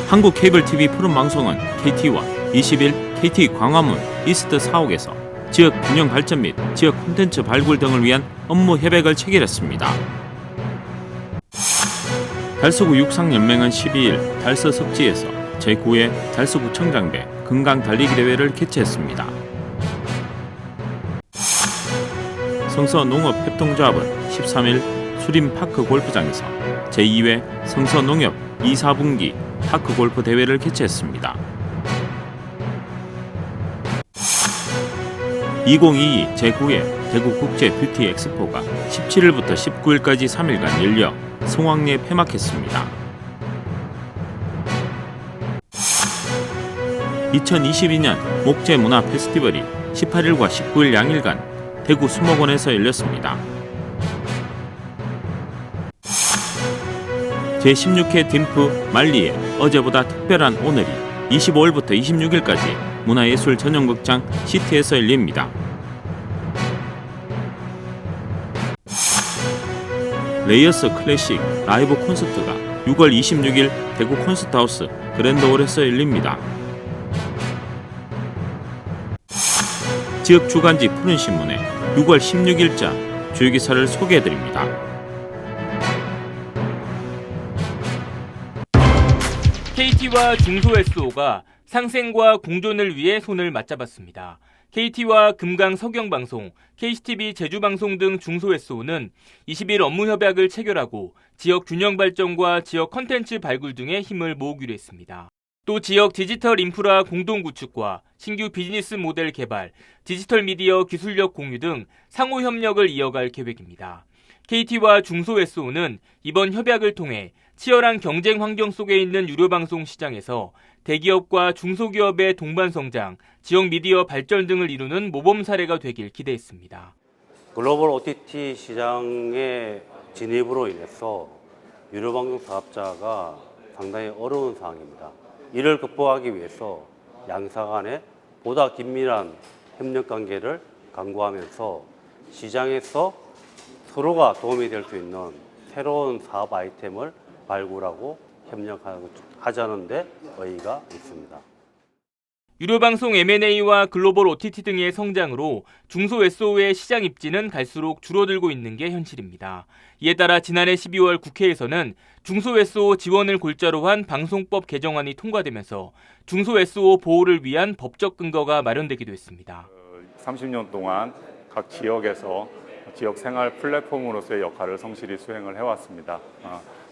한국 케이블 TV 푸른 방송은 KT와 21 KT 광화문 이스트 사옥에서 지역 균형 발전 및 지역 콘텐츠 발굴 등을 위한 업무 협약을 체결했습니다. 달서구 육상연맹은 12일 달서 섭지에서 제9회 달서구청장배 금강 달리기 대회를 개최했습니다. 성서농업협동조합은 13일 수림파크 골프장에서 제2회 성서농협 2, 4분기 파크골프 대회를 개최했습니다. 2022 제9회 대구국제 뷰티 엑스포가 17일부터 19일까지 3일간 열려 성황리에 폐막했습니다. 2022년 목재문화 페스티벌이 18일과 19일 양일간 대구 수목원에서 열렸습니다. 제16회 딤프 말리에 어제보다 특별한 오늘이 25일부터 26일까지 문화예술 전용극장 시티에서 열립니다. 레이어스 클래식 라이브 콘서트가 6월 26일 대구 콘서트하우스 그랜드홀에서 열립니다. 지역 주간지 푸른신문에 6월 16일자 주요기사를 소개해드립니다. KT와 중소SO가 상생과 공존을 위해 손을 맞잡았습니다. KT와 금강 서경방송, KCTV 제주방송 등 중소SO는 20일 업무협약을 체결하고 지역 균형 발전과 지역 컨텐츠 발굴 등에 힘을 모으기로 했습니다. 또 지역 디지털 인프라 공동 구축과 신규 비즈니스 모델 개발, 디지털 미디어 기술력 공유 등 상호 협력을 이어갈 계획입니다. KT와 중소SO는 이번 협약을 통해 치열한 경쟁 환경 속에 있는 유료방송 시장에서 대기업과 중소기업의 동반 성장, 지역 미디어 발전 등을 이루는 모범 사례가 되길 기대했습니다. 글로벌 OTT 시장의 진입으로 인해서 유료방송 사업자가 상당히 어려운 상황입니다. 이를 극복하기 위해서 양사 간에 보다 긴밀한 협력 관계를 강구하면서 시장에서 서로가 도움이 될 수 있는 새로운 사업 아이템을 발굴하고 협력하자는 데 의의가 있습니다. 유료방송 M&A와 글로벌 OTT 등의 성장으로 중소SO의 시장 입지는 갈수록 줄어들고 있는 게 현실입니다. 이에 따라 지난해 12월 국회에서는 중소SO 지원을 골자로 한 방송법 개정안이 통과되면서 중소SO 보호를 위한 법적 근거가 마련되기도 했습니다. 30년 동안 각 지역에서 지역 생활 플랫폼으로서의 역할을 성실히 수행을 해왔습니다.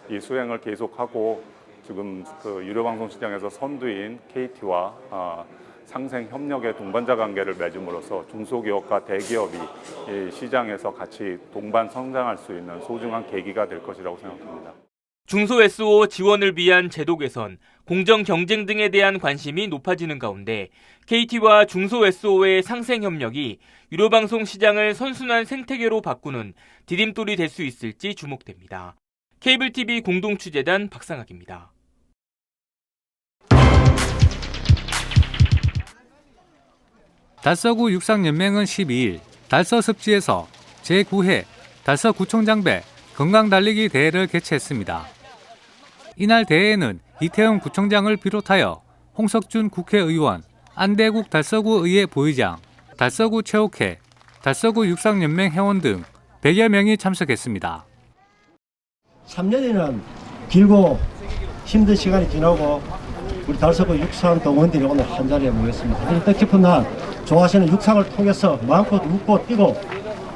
이 수행을 계속하고 지금 유료방송 시장에서 선두인 KT와 상생 협력의 동반자 관계를 맺음으로써 중소기업과 대기업이 이 시장에서 같이 동반 성장할 수 있는 소중한 계기가 될 것이라고 생각합니다. 중소SO 지원을 위한 제도 개선, 공정 경쟁 등에 대한 관심이 높아지는 가운데 KT와 중소SO의 상생 협력이 유료방송 시장을 선순환 생태계로 바꾸는 디딤돌이 될 수 있을지 주목됩니다. 케이블TV 공동취재단 박상학입니다. 달서구 육상연맹은 12일 달서 습지에서 제9회 달서구청장배 건강달리기 대회를 개최했습니다. 이날 대회에는 이태영 구청장을 비롯하여 홍석준 국회의원, 안대국 달서구의회 부의장, 달서구 체육회, 달서구 육상연맹 회원 등 100여 명이 참석했습니다. 3년이나 길고 힘든 시간이 지나고 우리 달서구 육상 동원들이 오늘 한자리에 모였습니다. 이 뜻깊은 날 좋아하시는 육상을 통해서 마음껏 웃고 뛰고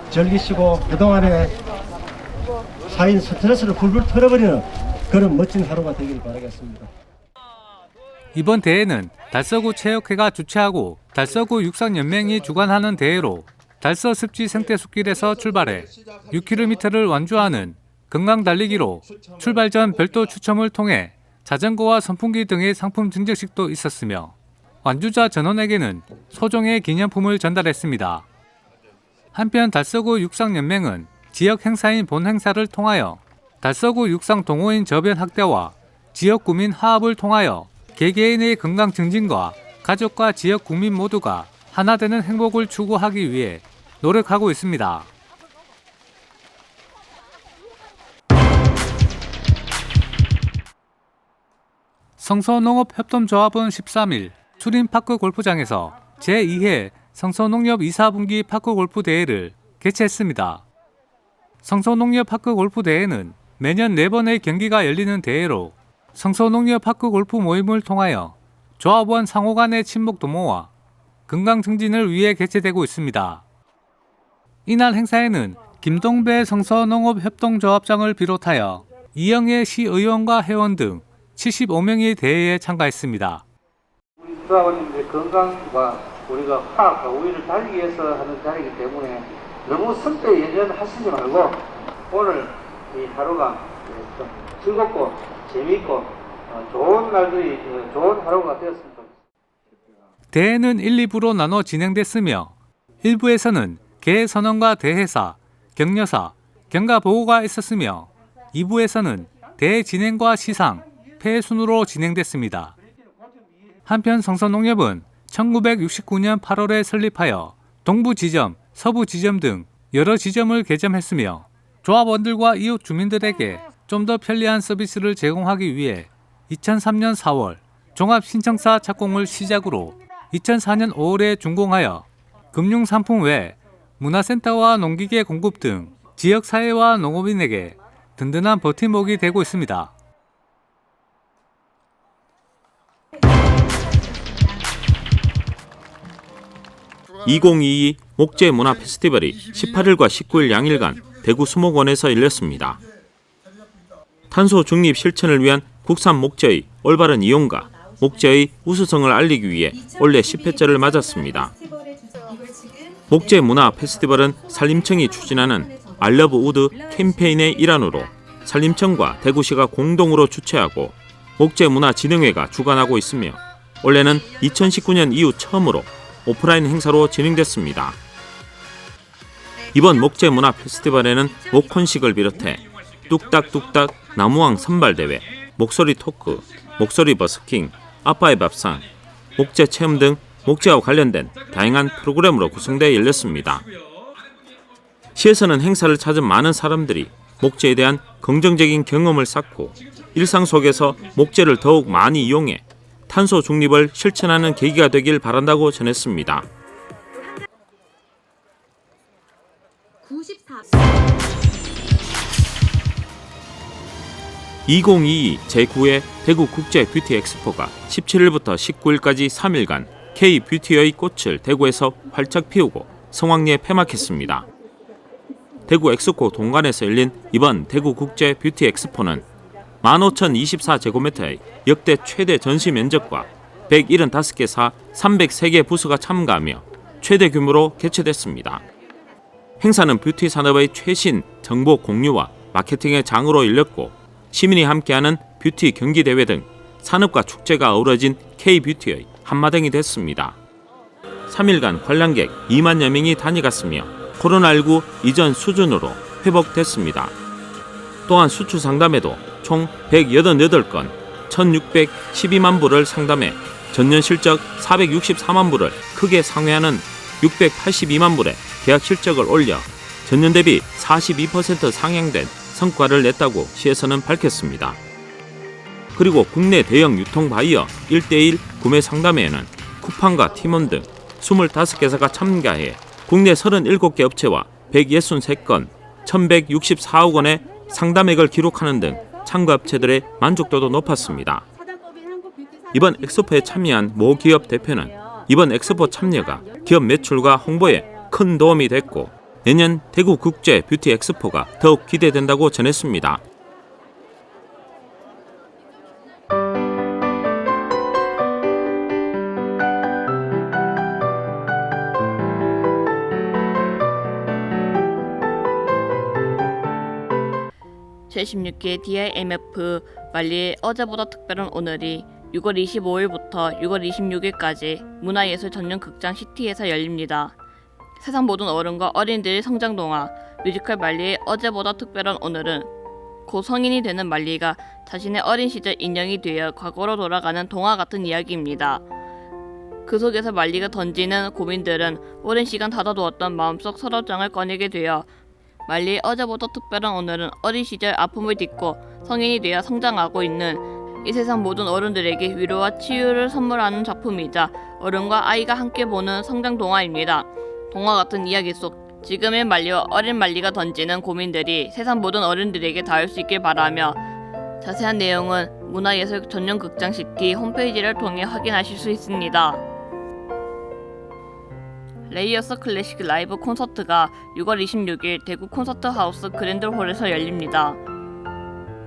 즐기시고 그동안에 쌓인 스트레스를 훌훌 털어버리는 그런 멋진 하루가 되길 바라겠습니다. 이번 대회는 달서구 체육회가 주최하고 달서구 육상연맹이 주관하는 대회로 달서 습지 생태숲길에서 출발해 6km를 완주하는 건강달리기로 출발 전 별도 추첨을 통해 자전거와 선풍기 등의 상품 증정식도 있었으며 완주자 전원에게는 소정의 기념품을 전달했습니다. 한편 달서구 육상연맹은 지역 행사인 본행사를 통하여 달서구 육상 동호인 저변 확대와 지역 구민 화합을 통하여 개개인의 건강 증진과 가족과 지역 국민 모두가 하나 되는 행복을 추구하기 위해 노력하고 있습니다. 성서농업협동조합은 13일 수림파크 골프장에서 제2회 성서농협 2사분기 파크골프 대회를 개최했습니다. 성서농협 파크골프 대회는 매년 4번의 경기가 열리는 대회로 성서농협 파크골프 모임을 통하여 조합원 상호 간의 친목 도모와 건강 증진을 위해 개최되고 있습니다. 이날 행사에는 김동배 성서농업협동조합장을 비롯하여 이영애 시의원과 회원 등 75명이 대회에 참가했습니다. 우리 조합원님들의 건강과 우리가 화학과 우위를 달리기 위해서 하는 자리이기 때문에 너무 선배 예전하시지 말고 오늘 이 하루가 좀 즐겁고 재미있고 좋은 날들이 좋은 하루가 되었습니다. 대회는 1, 2부로 나눠 진행됐으며 1부에서는 개선언과 대회사, 격려사, 경가보고가 있었으며 2부에서는 대회 진행과 시상, 패 순으로 진행됐습니다. 한편 성서농협은 1969년 8월에 설립하여 동부 지점, 서부 지점 등 여러 지점을 개점했으며 조합원들과 이웃 주민들에게 좀 더 편리한 서비스를 제공하기 위해 2003년 4월 종합신청사 착공을 시작으로 2004년 5월에 준공하여 금융상품 외 문화센터와 농기계 공급 등 지역사회와 농업인에게 든든한 버팀목이 되고 있습니다. (2022) 목재문화 페스티벌이 18일과 19일 양일간 대구 수목원에서 열렸습니다. 탄소 중립 실천을 위한 국산 목재의 올바른 이용과 목재의 우수성을 알리기 위해 올해 10회째를 맞았습니다. 목재 문화 페스티벌은 산림청이 추진하는 I Love Wood 캠페인의 일환으로 산림청과 대구시가 공동으로 주최하고 목재문화진흥회가 주관하고 있으며 올해는 2019년 이후 처음으로 오프라인 행사로 진행됐습니다. 이번 목재문화 페스티벌에는 목혼식을 비롯해 뚝딱뚝딱 나무왕 선발대회, 목소리 토크, 목소리 버스킹, 아빠의 밥상, 목재 체험 등 목재와 관련된 다양한 프로그램으로 구성되어 열렸습니다. 시에서는 행사를 찾은 많은 사람들이 목재에 대한 긍정적인 경험을 쌓고 일상 속에서 목재를 더욱 많이 이용해 탄소 중립을 실천하는 계기가 되길 바란다고 전했습니다. 2022 제9회 대구 국제 뷰티 엑스포가 17일부터 19일까지 3일간 K-뷰티의 꽃을 대구에서 활짝 피우고 성황리에 폐막했습니다. 대구 엑스포 동관에서 열린 이번 대구 국제 뷰티 엑스포는 15,024제곱미터의 역대 최대 전시 면적과 175개사 303개 부서가 참가하며 최대 규모로 개최됐습니다. 행사는 뷰티 산업의 최신 정보 공유와 마케팅의 장으로 열렸고 시민이 함께하는 뷰티 경기대회 등 산업과 축제가 어우러진 K-뷰티의 한마당이 됐습니다. 3일간 관람객 2만여 명이 다녀갔으며 코로나19 이전 수준으로 회복됐습니다. 또한 수출 상담에도 총 188건 1,612만 불을 상담해 전년 실적 464만 불을 크게 상회하는 682만 불의 계약 실적을 올려 전년 대비 42% 상향된 성과를 냈다고 시에서는 밝혔습니다. 그리고 국내 대형 유통 바이어 1:1 구매 상담회에는 쿠팡과 팀원 등 25개사가 참가해 국내 37개 업체와 163건 1,164억 원의 상담액을 기록하는 등 참가 업체들의 만족도도 높았습니다. 이번 엑스포에 참여한 모 기업 대표는 이번 엑스포 참여가 기업 매출과 홍보에 큰 도움이 됐고 내년 대구 국제 뷰티 엑스포가 더욱 기대된다고 전했습니다. 제16회 DIMF 말리의 어제보다 특별한 오늘이 6월 25일부터 6월 26일까지 문화예술 전용 극장 시티에서 열립니다. 세상 모든 어른과 어린이들의 성장 동화 뮤지컬 말리의 어제보다 특별한 오늘은 고 성인이 되는 말리가 자신의 어린 시절 인형이 되어 과거로 돌아가는 동화 같은 이야기입니다. 그 속에서 말리가 던지는 고민들은 오랜 시간 닫아두었던 마음속 서랍장을 꺼내게 되어 말리의 어제보다 특별한 오늘은 어린 시절 아픔을 딛고 성인이 되어 성장하고 있는 이 세상 모든 어른들에게 위로와 치유를 선물하는 작품이자 어른과 아이가 함께 보는 성장 동화입니다. 동화 같은 이야기 속 지금의 말리와 어린 말리가 던지는 고민들이 세상 모든 어른들에게 닿을 수 있길 바라며 자세한 내용은 문화예술 전용 극장 시티 홈페이지를 통해 확인하실 수 있습니다. 레이어스 클래식 라이브 콘서트가 6월 26일 대구 콘서트하우스 그랜드홀에서 열립니다.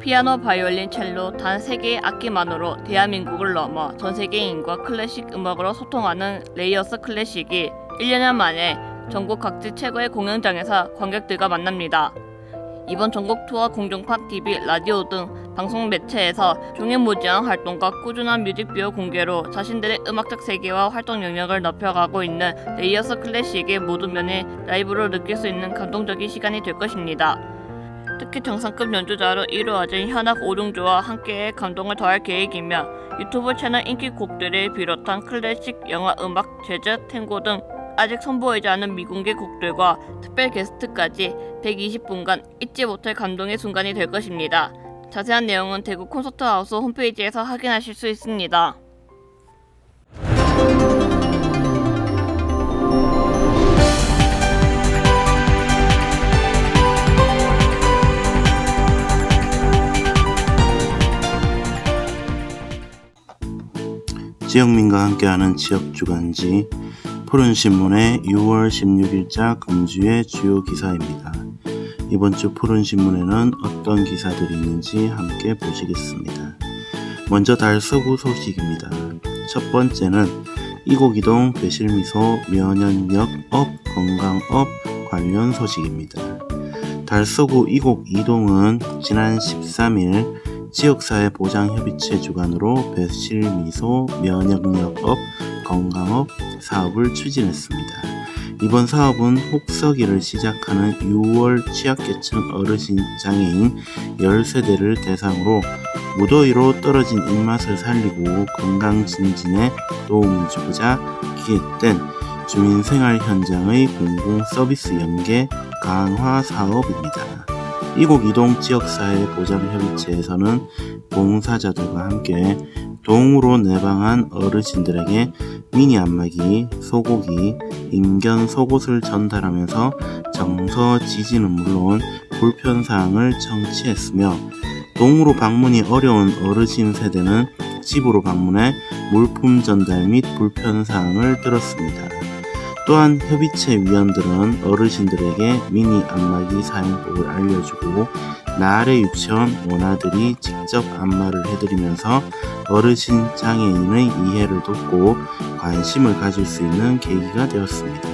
피아노, 바이올린, 첼로 단 3개의 악기만으로 대한민국을 넘어 전 세계인과 클래식 음악으로 소통하는 레이어스 클래식이 1년 만에 전국 각지 최고의 공연장에서 관객들과 만납니다. 이번 전국 투어 공중파 TV, 라디오 등 방송 매체에서 종횡무진한 활동과 꾸준한 뮤직비디오 공개로 자신들의 음악적 세계와 활동 영역을 높여가고 있는 레이어스 클래식의 모든 면을 라이브로 느낄 수 있는 감동적인 시간이 될 것입니다. 특히 정상급 연주자로 이루어진 현악 5중조와 함께의 감동을 더할 계획이며 유튜브 채널 인기 곡들을 비롯한 클래식, 영화, 음악, 재즈, 탱고 등 아직 선보이지 않은 미공개 곡들과 특별 게스트까지 120분간 잊지 못할 감동의 순간이 될 것입니다. 자세한 내용은 대구 콘서트하우스 홈페이지에서 확인하실 수 있습니다. 지역민과 함께하는 지역주간지 푸른신문의 6월 16일자 금주의 주요 기사입니다. 이번 주 푸른신문에는 어떤 기사들이 있는지 함께 보시겠습니다. 먼저 달서구 소식입니다. 첫 번째는 이곡이동 배실미소 면역력 업 건강업 관련 소식입니다. 달서구 이곡 2동은 지난 13일 지역사회보장협의체 주관으로 배실미소 면역력업 건강업 사업을 추진했습니다. 이번 사업은 혹서기를 시작하는 6월 취약계층 어르신 장애인 10세대를 대상으로 무더위로 떨어진 입맛을 살리고 건강 증진에 도움을 주고자 기획된 주민생활 현장의 공공 서비스 연계 강화 사업입니다. 이곡 이동 지역사회보장협의체에서는 봉사자들과 함께 동으로 내방한 어르신들에게 미니 안마기, 소고기, 인견 속옷을 전달하면서 정서 지지는 물론 불편사항을 청취했으며 동으로 방문이 어려운 어르신 세대는 집으로 방문해 물품 전달 및 불편사항을 들었습니다. 또한 협의체 위원들은 어르신들에게 미니 안마기 사용법을 알려주고 나래 유치원 원아들이 직접 안마를 해드리면서 어르신 장애인의 이해를 돕고 관심을 가질 수 있는 계기가 되었습니다.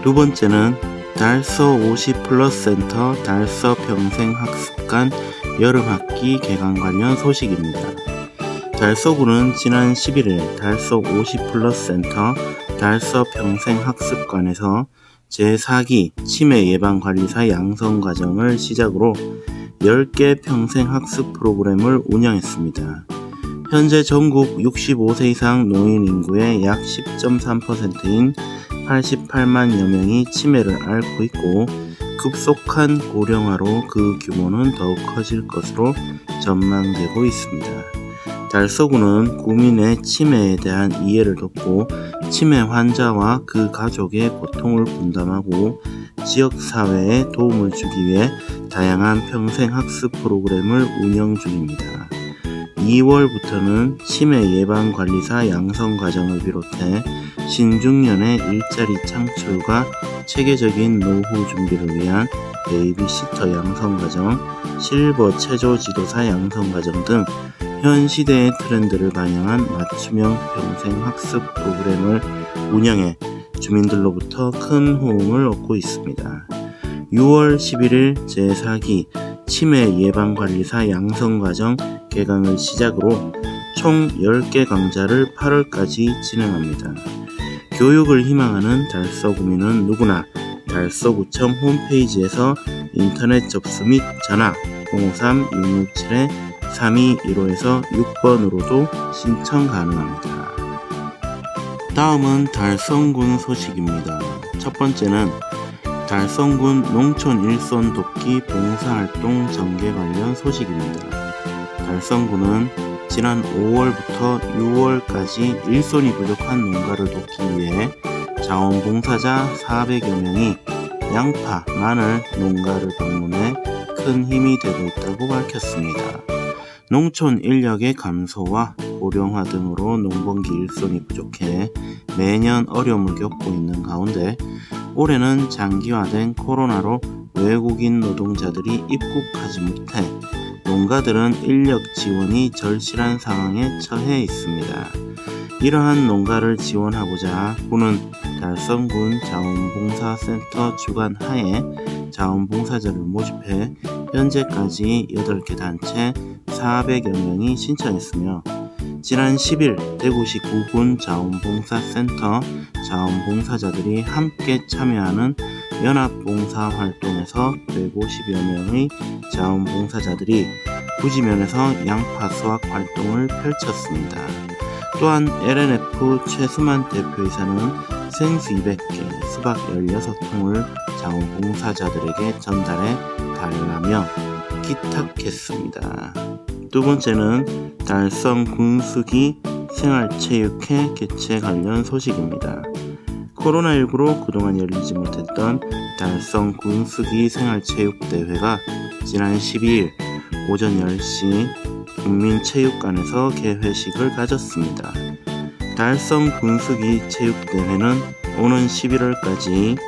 두 번째는 달서 50+ 센터 달서 평생학습관 여름학기 개강 관련 소식입니다. 달서구는 지난 11일 달서 50+ 센터 달서 평생학습관에서 제4기 치매 예방관리사 양성과정을 시작으로 10개 평생학습 프로그램을 운영했습니다. 현재 전국 65세 이상 노인 인구의 약 10.3%인 88만여 명이 치매를 앓고 있고 급속한 고령화로 그 규모는 더욱 커질 것으로 전망되고 있습니다. 달서구는 국민의 치매에 대한 이해를 돕고 치매 환자와 그 가족의 고통을 분담하고 지역사회에 도움을 주기 위해 다양한 평생학습 프로그램을 운영 중입니다. 2월부터는 치매 예방관리사 양성과정을 비롯해 신중년의 일자리 창출과 체계적인 노후 준비를 위한 베이비시터 양성과정, 실버 체조지도사 양성과정 등 현 시대의 트렌드를 반영한 맞춤형 평생학습 프로그램을 운영해 주민들로부터 큰 호응을 얻고 있습니다. 6월 11일 제4기 치매 예방관리사 양성과정 개강을 시작으로 총 10개 강좌를 8월까지 진행합니다. 교육을 희망하는 달서구민은 누구나 달서구청 홈페이지에서 인터넷 접수 및 전화 053-667-3215에서 6번으로도 신청 가능합니다. 다음은 달성군 소식입니다. 첫 번째는 달성군 농촌 일손 돕기 봉사활동 전개 관련 소식입니다. 달성군은 지난 5월부터 6월까지 일손이 부족한 농가를 돕기 위해 자원봉사자 400여 명이 양파, 마늘 농가를 방문해 큰 힘이 되고 있다고 밝혔습니다. 농촌 인력의 감소와 고령화 등으로 농번기 일손이 부족해 매년 어려움을 겪고 있는 가운데 올해는 장기화된 코로나로 외국인 노동자들이 입국하지 못해 농가들은 인력 지원이 절실한 상황에 처해 있습니다. 이러한 농가를 지원하고자 군은 달성군 자원봉사센터 주관 하에 자원봉사자를 모집해 현재까지 8개 단체 400여 명이 신청했으며 지난 10일 대구시 구군 자원봉사센터 자원봉사자들이 함께 참여하는 연합봉사활동에서 150여 명의 자원봉사자들이 부지면에서 양파 수확 활동을 펼쳤습니다. 또한 LNF 최수만 대표이사는 생수 200개, 수박 16통을 자원봉사자들에게 전달해 달라며 기탁했습니다. 두 번째는 달성 군수기 생활체육회 개최 관련 소식입니다. 코로나19로 그동안 열리지 못했던 달성 군수기 생활체육대회가 지난 12일 오전 10시 국민체육관에서 개회식을 가졌습니다. 달성 군수기 체육대회는 오는 11월까지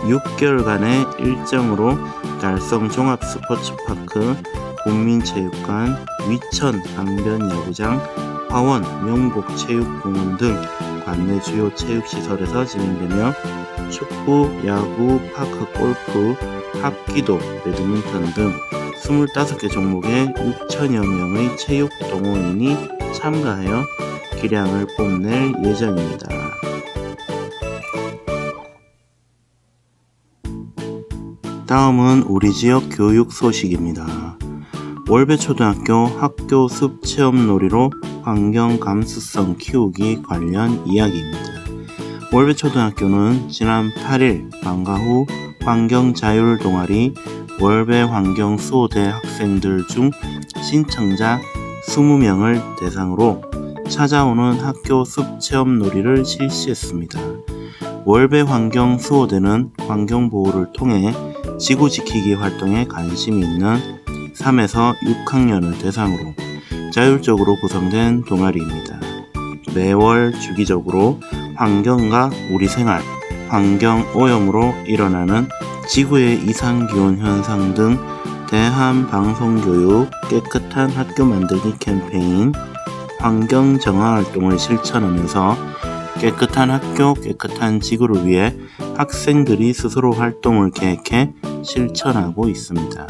6개월간의 일정으로 달성 종합스포츠파크, 국민체육관, 위천 강변야구장, 화원 명복체육공원 등 관내 주요 체육시설에서 진행되며 축구, 야구, 파크 골프, 합기도, 배드민턴 등 25개 종목의 6천여 명의 체육 동호인이 참가하여 기량을 뽐낼 예정입니다. 다음은 우리 지역 교육 소식입니다. 월배초등학교 학교 숲 체험놀이로 환경 감수성 키우기 관련 이야기입니다. 월배초등학교는 지난 8일 방과 후 환경자율 동아리 월배환경수호대 학생들 중 신청자 20명을 대상으로 찾아오는 학교 숲 체험놀이를 실시했습니다. 월배환경수호대는 환경보호를 통해 지구 지키기 활동에 관심이 있는 3에서 6학년을 대상으로 자율적으로 구성된 동아리입니다. 매월 주기적으로 환경과 우리 생활, 환경오염으로 일어나는 지구의 이상기온 현상 등 대한방송교육 깨끗한 학교 만들기 캠페인 환경정화 활동을 실천하면서 깨끗한 학교, 깨끗한 지구를 위해 학생들이 스스로 활동을 계획해 실천하고 있습니다.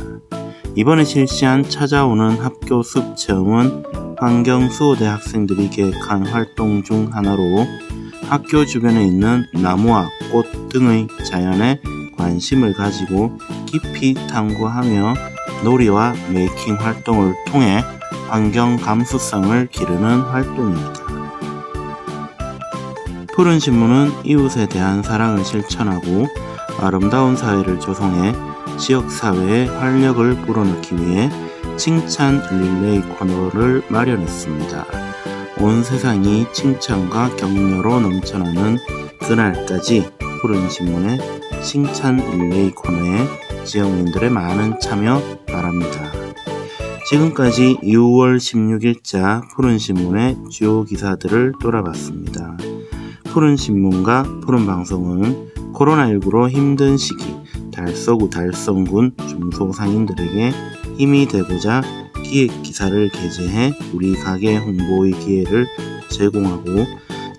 이번에 실시한 찾아오는 학교 숲 체험은 환경수호대 학생들이 계획한 활동 중 하나로 학교 주변에 있는 나무와 꽃 등의 자연에 관심을 가지고 깊이 탐구하며 놀이와 메이킹 활동을 통해 환경 감수성을 기르는 활동입니다. 푸른 신문은 이웃에 대한 사랑을 실천하고 아름다운 사회를 조성해 지역사회의 활력을 불어넣기 위해 칭찬 릴레이 코너를 마련했습니다. 온 세상이 칭찬과 격려로 넘쳐나는 그날까지 푸른 신문의 칭찬 릴레이 코너에 지역민들의 많은 참여 바랍니다. 지금까지 6월 16일자 푸른신문의 주요 기사들을 돌아봤습니다. 푸른신문과 푸른방송은 코로나19로 힘든 시기 달서구 달성군 중소상인들에게 힘이 되고자 기획기사를 게재해 우리 가게 홍보의 기회를 제공하고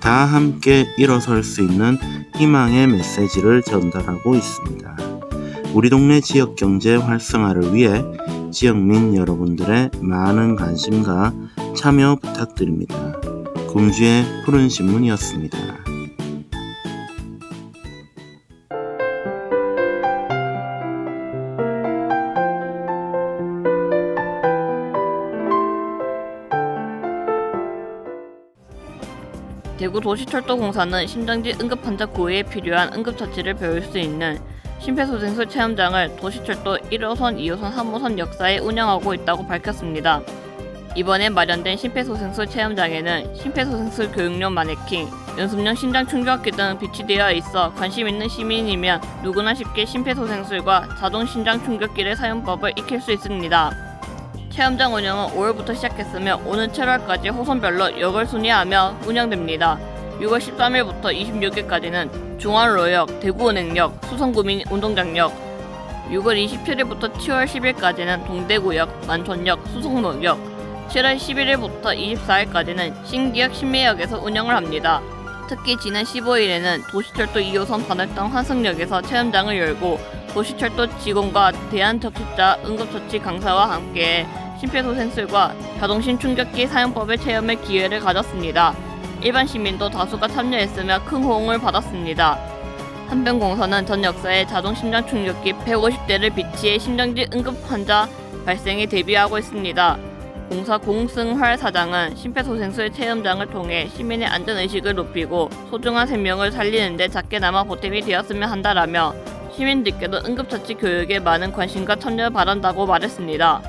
다 함께 일어설 수 있는 희망의 메시지를 전달하고 있습니다. 우리 동네 지역경제 활성화를 위해 지역민 여러분들의 많은 관심과 참여 부탁드립니다. 금주의 푸른신문이었습니다. 대구도시철도공사는 심장지 응급환자 구호에 필요한 응급처치를 배울 수 있는 심폐소생술 체험장을 도시철도 1호선, 2호선, 3호선 역사에 운영하고 있다고 밝혔습니다. 이번에 마련된 심폐소생술 체험장에는 심폐소생술 교육용 마네킹, 연습용 심장 충격기 등 비치되어 있어 관심 있는 시민이면 누구나 쉽게 심폐소생술과 자동 심장 충격기의 사용법을 익힐 수 있습니다. 체험장 운영은 5월부터 시작했으며 오는 7월까지 호선별로 역을 순회하며 운영됩니다. 6월 13일부터 26일까지는 중앙로역, 대구은행역, 수성구민 운동장역, 6월 27일부터 7월 10일까지는 동대구역, 만촌역, 수성로역, 7월 11일부터 24일까지는 신기역, 신매역에서 운영을 합니다. 특히 지난 15일에는 도시철도 2호선 반월당 환승역에서 체험장을 열고 도시철도 직원과 대한적십자 응급처치 강사와 함께 심폐소생술과 자동심 충격기 사용법의 체험의 기회를 가졌습니다. 일반 시민도 다수가 참여했으며 큰 호응을 받았습니다. 한병공사는 전 역사에 자동 심장 충격기 150대를 비치해 심장질 응급 환자 발생에 대비하고 있습니다. 공사 공승활 사장은 심폐소생술 체험장을 통해 시민의 안전의식을 높이고 소중한 생명을 살리는 데 작게나마 보탬이 되었으면 한다라며 시민들께도 응급처치 교육에 많은 관심과 참여를 바란다고 말했습니다.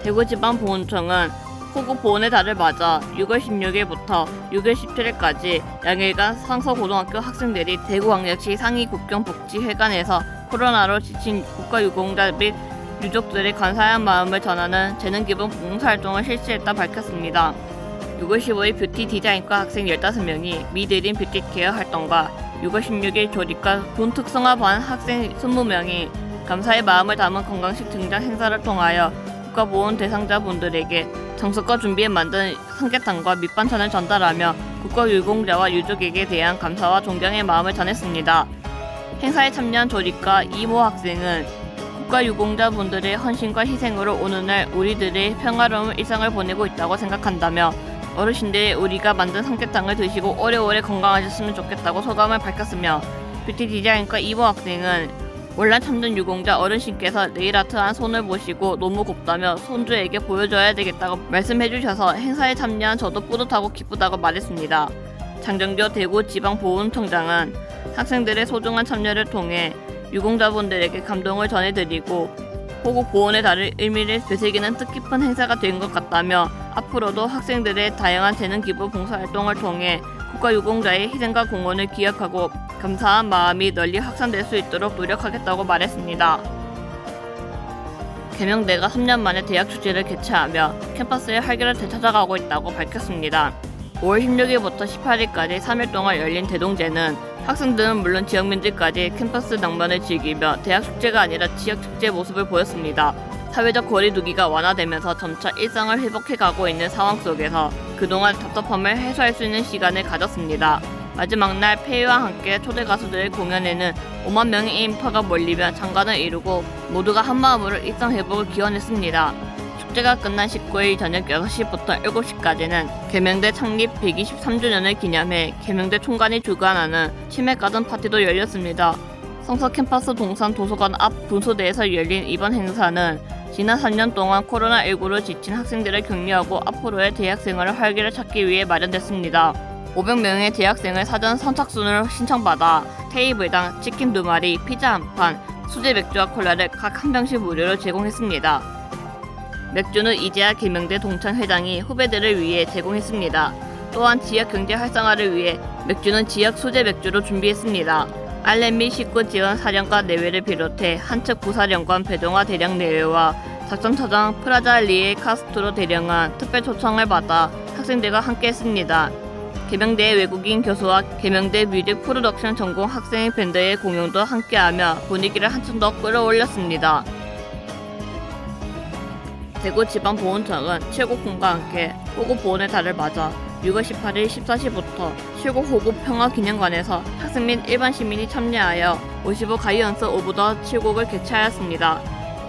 대구지방보훈청은 호국보훈의 달을 맞아 6월 16일부터 6월 17일까지 양일간 상서고등학교 학생들이 대구광역시 상위국경복지회관에서 코로나로 지친 국가유공자 및 유족들의 감사한 마음을 전하는 재능기부 봉사활동을 실시했다 밝혔습니다. 6월 15일 뷰티 디자인과 학생 15명이 미드린 뷰티 케어 활동과 6월 16일 조리과 본특성화 반 학생 20명이 감사의 마음을 담은 건강식 등장 행사를 통하여 국가보훈 대상자분들에게 정성껏 준비해 만든 삼계탕과 밑반찬을 전달하며 국가유공자와 유족에게 대한 감사와 존경의 마음을 전했습니다. 행사에 참여한 조리과 이모 학생은 국가유공자분들의 헌신과 희생으로 오늘날 우리들의 평화로운 일상을 보내고 있다고 생각한다며 어르신들이 우리가 만든 삼계탕을 드시고 오래오래 건강하셨으면 좋겠다고 소감을 밝혔으며 뷰티 디자인과 이모 학생은 월남 참전 유공자 어르신께서 네일아트한 손을 보시고 너무 곱다며 손주에게 보여줘야 되겠다고 말씀해주셔서 행사에 참여한 저도 뿌듯하고 기쁘다고 말했습니다. 장정교 대구지방보훈청장은 학생들의 소중한 참여를 통해 유공자분들에게 감동을 전해드리고 호국보훈의 달의 의미를 되새기는 뜻깊은 행사가 된 것 같다며 앞으로도 학생들의 다양한 재능기부 봉사활동을 통해 국가유공자의 희생과 공헌을 기억하고 감사한 마음이 널리 확산될 수 있도록 노력하겠다고 말했습니다. 계명대가 3년 만에 대학 축제를 개최하며 캠퍼스에 활기를 되찾아가고 있다고 밝혔습니다. 5월 16일부터 18일까지 3일 동안 열린 대동제는 학생들은 물론 지역민들까지 캠퍼스 낭만을 즐기며 대학 축제가 아니라 지역 축제 모습을 보였습니다. 사회적 거리두기가 완화되면서 점차 일상을 회복해가고 있는 상황 속에서 그동안 답답함을 해소할 수 있는 시간을 가졌습니다. 마지막 날 폐회와 함께 초대 가수들의 공연에는 5만 명의 인파가 몰리며 장관을 이루고 모두가 한마음으로 일상 회복을 기원했습니다. 축제가 끝난 19일 저녁 6시부터 7시까지는 계명대 창립 123주년을 기념해 계명대 총관이 주관하는 치맥 가든 파티도 열렸습니다. 성서 캠퍼스 동산 도서관 앞 분수대에서 열린 이번 행사는 지난 3년 동안 코로나19로 지친 학생들을 격려하고 앞으로의 대학생활을 활기를 찾기 위해 마련됐습니다. 500명의 대학생을 사전 선착순으로 신청받아 테이블당 치킨 2마리, 피자 1판, 수제 맥주와 콜라를 각 한 병씩 무료로 제공했습니다. 맥주는 이재하 계명대 동창회장이 후배들을 위해 제공했습니다. 또한 지역 경제 활성화를 위해 맥주는 지역 수제 맥주로 준비했습니다. 알렘미 식구 지원 사령관 내외를 비롯해 한측 부사령관 배동화 대령 내외와 작전차장 프라자 리에 카스트로 대령한 특별 초청을 받아 학생들과 함께했습니다. 계명대 외국인 교수와 계명대 뮤직 프로덕션 전공 학생 밴드의 공연도 함께하며 분위기를 한층 더 끌어올렸습니다. 대구지방보훈청은 칠곡군과 함께 호국보훈의 달을 맞아 6월 18일 14시부터 칠곡호국평화기념관에서 학생 및 일반 시민이 참여하여 55 가이언스 오브 더 칠곡을 개최하였습니다.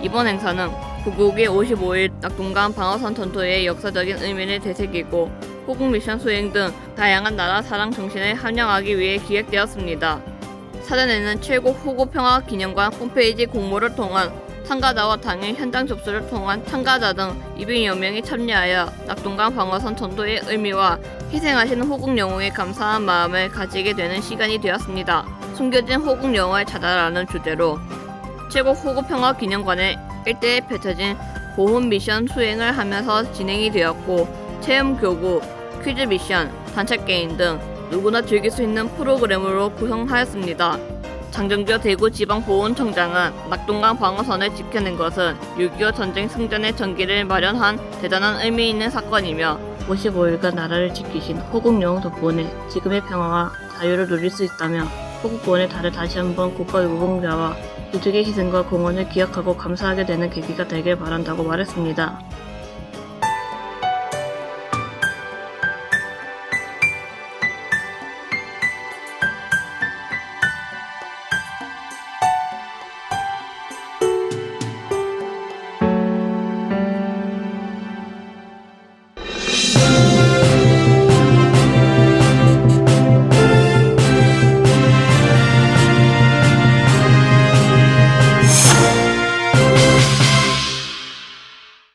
이번 행사는 구국의 55일 낙동강 방어선 전투의 역사적인 의미를 되새기고 호국 미션 수행 등 다양한 나라 사랑 정신을 함양하기 위해 기획되었습니다. 사전에는 칠곡 호국평화기념관 홈페이지 공모를 통한 참가자와 당일 현장 접수를 통한 참가자 등 200여 명이 참여하여 낙동강 방어선 전투의 의미와 희생하신 호국 영웅에 감사한 마음을 가지게 되는 시간이 되었습니다. 숨겨진 호국 영웅을 찾아라는 주제로 칠곡 호국평화기념관의 일대에 펼쳐진 보훈 미션 수행을 하면서 진행이 되었고 체험 교구, 퀴즈 미션, 단체 게임 등 누구나 즐길 수 있는 프로그램으로 구성하였습니다. 장정규 대구지방보훈청장은 낙동강 방어선을 지켜낸 것은 6.25 전쟁 승전의 전기를 마련한 대단한 의미 있는 사건이며 55일간 나라를 지키신 호국영웅 덕분에 지금의 평화와 자유를 누릴 수 있다며 호국구원의 달을 다시 한번 국가유공자와 이들의 희생과 공헌을 기억하고 감사하게 되는 계기가 되길 바란다고 말했습니다.